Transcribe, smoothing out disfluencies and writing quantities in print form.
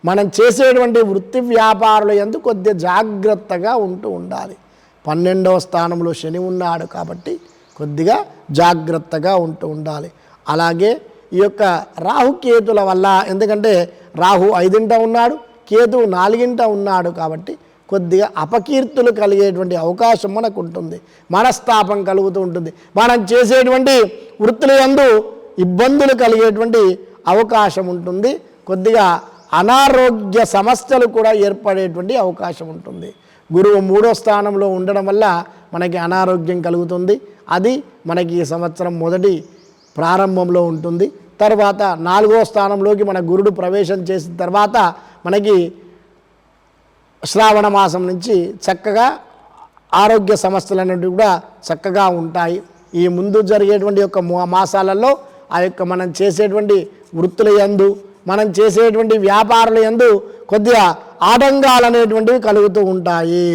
మనం చేసేటువంటి వృత్తి వ్యాపారుల యందు కొద్దిగా జాగ్రత్తగా ఉంటూ ఉండాలి. 12వ స్థానంలో శని ఉన్నాడు కాబట్టి కొద్దిగా జాగ్రత్తగా ఉంటూ ఉండాలి. అలాగే ఈ యొక్క రాహుకేతుల వల్ల, ఎందుకంటే రాహు 5ంట ఉన్నాడు, కేతు 4ంట ఉన్నాడు కాబట్టి కొద్దిగా అపకీర్తులు కలిగేటువంటి అవకాశం మనకు ఉంటుంది. మనస్తాపం కలుగుతూ ఉంటుంది. మనం చేసేటువంటి వృత్తుల యందు ఇబ్బందులు కలిగేటువంటి అవకాశం ఉంటుంది. కొద్దిగా అనారోగ్య సమస్యలు కూడా ఏర్పడేటువంటి అవకాశం ఉంటుంది. గురువు 3వ స్థానంలో ఉండడం వల్ల మనకి అనారోగ్యం కలుగుతుంది. అది మనకి ఈ సంవత్సరం మొదటి ప్రారంభంలో ఉంటుంది. తర్వాత 4వ స్థానంలోకి మన గురుడు ప్రవేశం చేసిన తర్వాత మనకి శ్రావణ మాసం నుంచి చక్కగా ఆరోగ్య సమస్యలు అనేవి కూడా చక్కగా ఉంటాయి. ఈ ముందు జరిగేటువంటి యొక్క మాసాలలో ఆ యొక్క మనం చేసేటువంటి వృత్తుల యందు, మనం చేసేటువంటి వ్యాపారాల యందు కొద్దిగా ఆటంకాలు అనేటువంటివి కలుగుతూ ఉంటాయి.